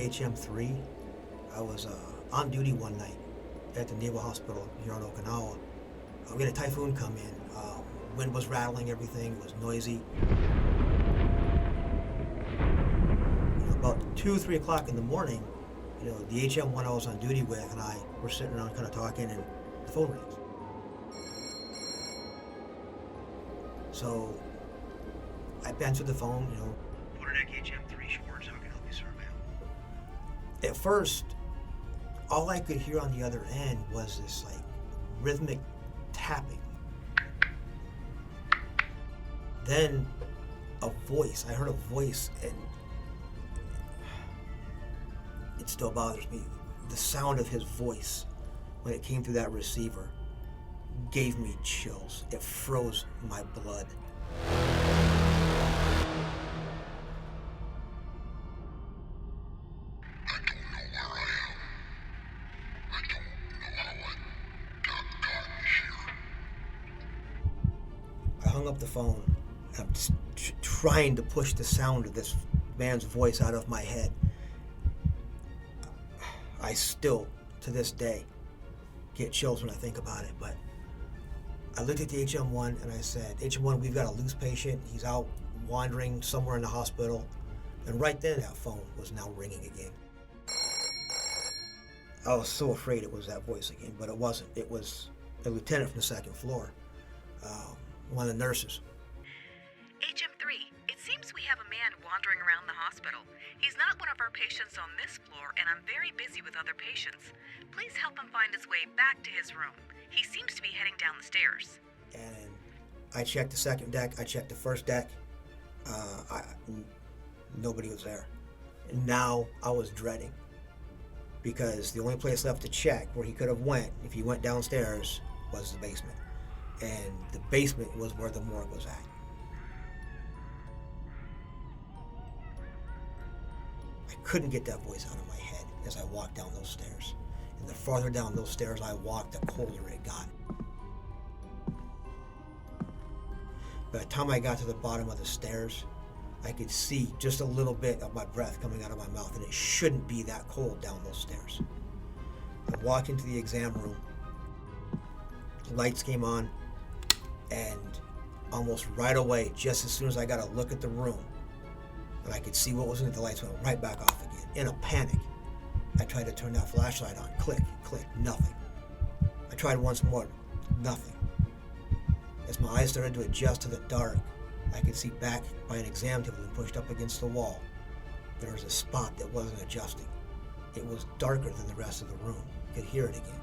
HM3. I was on duty one night at the Naval Hospital here in Okinawa. We had a typhoon come in. Wind was rattling everything. It was noisy. About 2, 3 o'clock in the morning, the HM1 I was on duty with and I were sitting around kind of talking, and the phone rings. So I answered the phone, Quarterdeck HM3 Schwartz, how can I help you, sir, ma'am? At first, all I could hear on the other end was this rhythmic tapping. Then a voice. I heard a voice, and it still bothers me. The sound of his voice when it came through that receiver gave me chills. It froze my blood. I hung up the phone. I'm just trying to push the sound of this man's voice out of my head. I still, to this day, get chills when I think about it. But I looked at the HM1 and I said, HM1, we've got a loose patient. He's out wandering somewhere in the hospital. And right then, that phone was now ringing again. I was so afraid it was that voice again, but it wasn't. It was a lieutenant from the second floor, one of the nurses. HM3, it seems we have a man wandering around the hospital. He's not one of our patients on this floor, and I'm very busy with other patients. Please help him find his way back to his room. He seems to be heading down the stairs. And I checked the second deck, I checked the first deck. Nobody was there. And now I was dreading, because the only place left to check where he could have went if he went downstairs was the basement. And the basement was where the morgue was at. I couldn't get that voice out of my head as I walked down those stairs. And the farther down those stairs I walked, the colder it got. By the time I got to the bottom of the stairs, I could see just a little bit of my breath coming out of my mouth, and it shouldn't be that cold down those stairs. I walked into the exam room. Lights came on, and almost right away, just as soon as I got a look at the room, and I could see what was in it, the lights went right back off again. In a panic, I tried to turn that flashlight on. Click, click, nothing. I tried once more, nothing. As my eyes started to adjust to the dark, I could see back by an exam table and pushed up against the wall. There was a spot that wasn't adjusting. It was darker than the rest of the room. I could hear it again.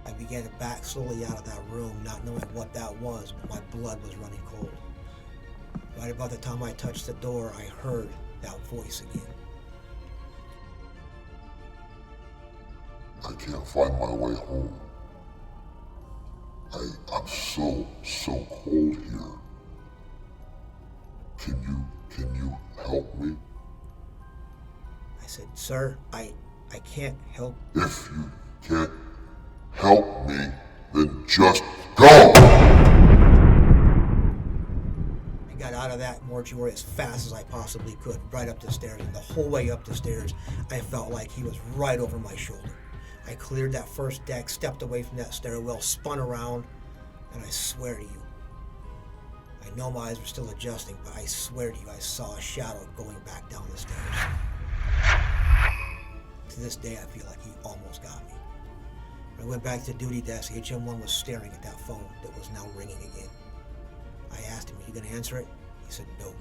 I began to back slowly out of that room, not knowing what that was, but my blood was running cold. Right about the time I touched the door, I heard that voice again. I can't find my way home. I'm so cold here. Can you help me? I said, sir, I can't help. If you can't help me, then just go! I got out of that mortuary as fast as I possibly could, right up the stairs, and the whole way up the stairs, I felt like he was right over my shoulder. I cleared that first deck, stepped away from that stairwell, spun around, and I swear to you, I know my eyes were still adjusting, but I swear to you, I saw a shadow going back down the stairs. To this day, I feel like he almost got me. When I went back to the duty desk, HM1 was staring at that phone that was now ringing again. I asked him, are you going to answer it? He said, no.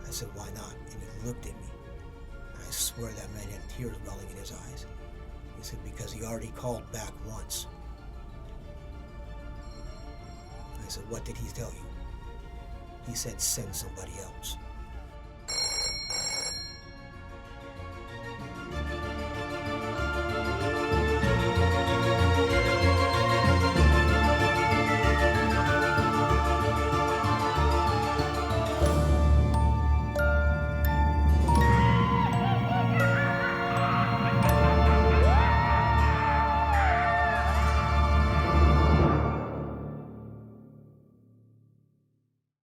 I said, why not? And he looked at me. And I swear that man had tears welling in his eyes. He said, because he already called back once. I said, what did he tell you? He said, send somebody else.